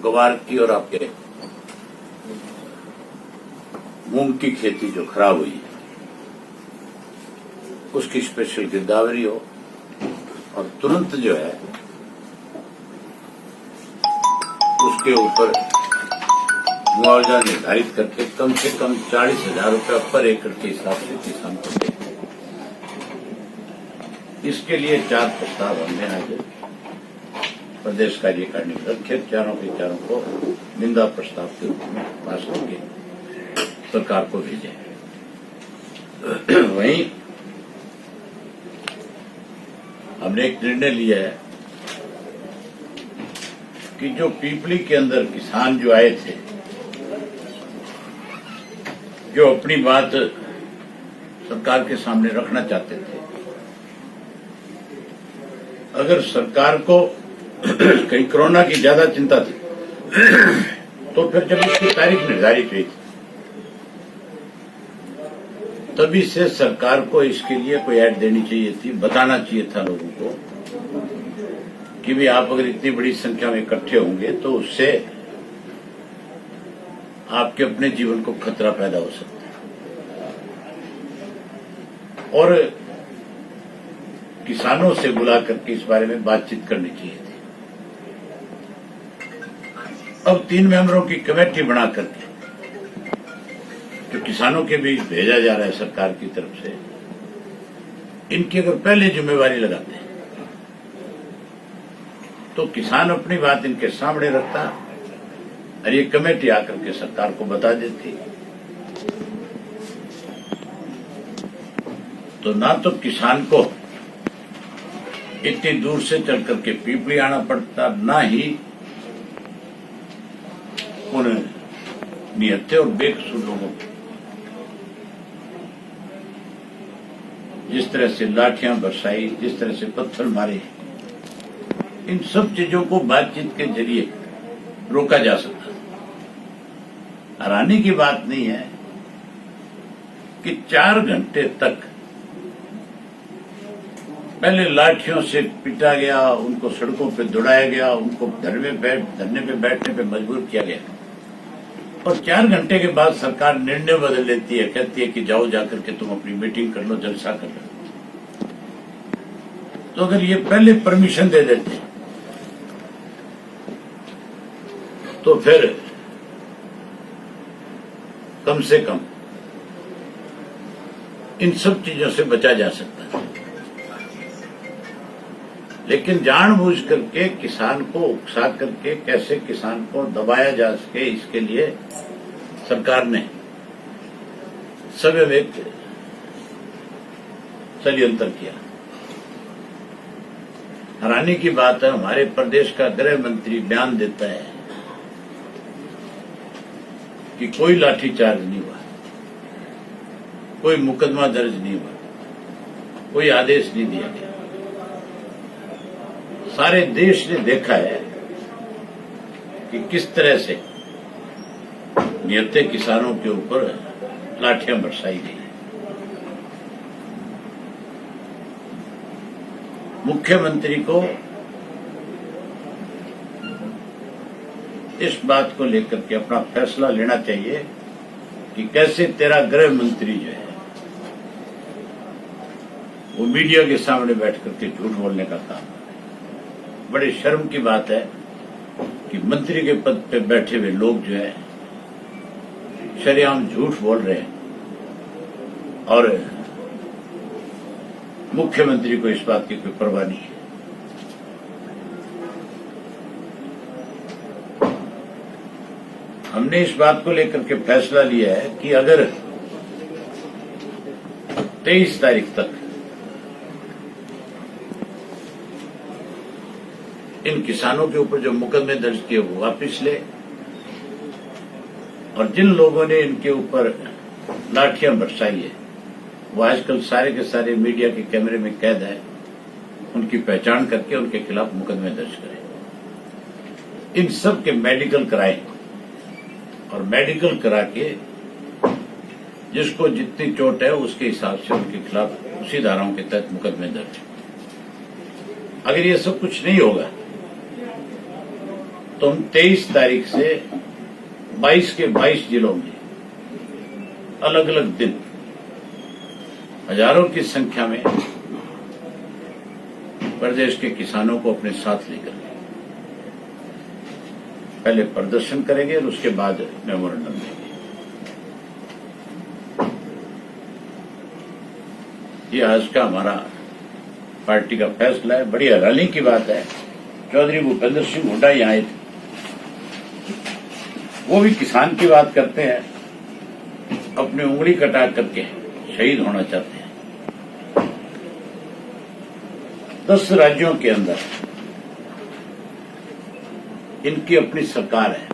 ग्वार की और आपके मूंग की खेती जो खराब हुई है उसकी स्पेशल गिरदावरी हो और तुरंत जो है उसके ऊपर मुआवजा निर्धारित करके कम से कम 40,000 रुपया पर एकड़ के हिसाब से किसान को दे। इसके लिए 4 प्रस्ताव हमने आज प्रदेश कार्यकारिणी में रखे, चारों को निंदा प्रस्ताव के रूप में पास करके सरकार को भेजे। वहीं हमने एक निर्णय लिया है कि जो पीपली के अंदर किसान जो आए थे, जो अपनी बात सरकार के सामने रखना चाहते थे, अगर सरकार को कहीं कोरोना की ज्यादा चिंता थी तो फिर जब इसकी तारीख निर्धारित हुई थी तभी से सरकार को इसके लिए कोई ऐड देनी चाहिए थी, बताना चाहिए था लोगों को कि भी आप अगर इतनी बड़ी संख्या में इकट्ठे होंगे तो उससे आपके अपने जीवन को खतरा पैदा हो सकता है और किसानों से बुला करके इस बारे में बातचीत करनी चाहिए थी। अब 3 मेंबरों की कमेटी बना करके जो किसानों के बीच भेजा जा रहा है सरकार की तरफ से, इनकी अगर पहले जिम्मेवारी लगाते हैं तो किसान अपनी बात इनके सामने रखता और ये कमेटी आकर के सरकार को बता देती, तो ना तो किसान को इतनी दूर से चल करके पीपली आना पड़ता, ना ही उन निहत्थे और बेकसूर लोगों को जिस तरह से लाठियां बरसाई, जिस तरह से पत्थर मारे, इन सब चीजों को बातचीत के जरिए रोका जा सकता। हैरानी की बात नहीं है कि 4 घंटे तक पहले लाठियों से पीटा गया, उनको सड़कों पे दौड़ाया गया, उनको धरने पे बैठने पे मजबूर किया गया और 4 घंटे के बाद सरकार निर्णय बदल लेती है, कहती है कि जाओ जाकर के तुम अपनी मीटिंग कर लो, जलसा कर लो। तो अगर ये पहले परमिशन दे देते तो फिर कम से कम इन सब चीजों से बचा जा सकता है। लेकिन जानबूझ करके किसान को उकसा करके कैसे किसान को दबाया जा सके, इसके लिए सरकार ने सविवेक षड्यंत्र किया। हैरानी की बात है, हमारे प्रदेश का गृह मंत्री बयान देता है कि कोई लाठीचार्ज नहीं हुआ, कोई मुकदमा दर्ज नहीं हुआ, कोई आदेश नहीं दिया गया। सारे देश ने देखा है कि किस तरह से निहत्थे किसानों के ऊपर लाठियां बरसाई गई। मुख्यमंत्री को इस बात को लेकर के अपना फैसला लेना चाहिए कि कैसे तेरा गृह मंत्री जो है वो मीडिया के सामने बैठ करके झूठ बोलने का काम। बड़े शर्म की बात है कि मंत्री के पद पे बैठे हुए लोग जो है शरेआम झूठ बोल रहे हैं और मुख्यमंत्री को इस बात की कोई परवाह नहीं है। हमने इस बात को लेकर के फैसला लिया है कि अगर 23 तारीख तक इन किसानों के ऊपर जो मुकदमे दर्ज किए वो वापिस ले और जिन लोगों ने इनके ऊपर लाठियां बरसाई है वो आजकल सारे के सारे मीडिया के कैमरे में कैद है, उनकी पहचान करके उनके खिलाफ मुकदमे दर्ज करें। इन सब के मेडिकल कराएं और मेडिकल करा के जिसको जितनी चोट है उसके हिसाब से उनके खिलाफ उसी धाराओं के तहत मुकदमे दर्ज। अगर ये सब कुछ नहीं होगा तो हम 23 तारीख से 22 के 22 जिलों में अलग अलग दिन हजारों की संख्या में प्रदेश के किसानों को अपने साथ लेकर पहले प्रदर्शन करेंगे और उसके बाद मेमोरेंडम देंगे। ये आज का हमारा पार्टी का फैसला है। बड़ी हैरानी की बात है, चौधरी भूपेंद्र सिंह हुड्डा यहां आए थे, वो भी किसान की बात करते हैं, अपनी उंगली कटा करके शहीद होना चाहते हैं। 10 राज्यों के अंदर इनकी अपनी सरकार है,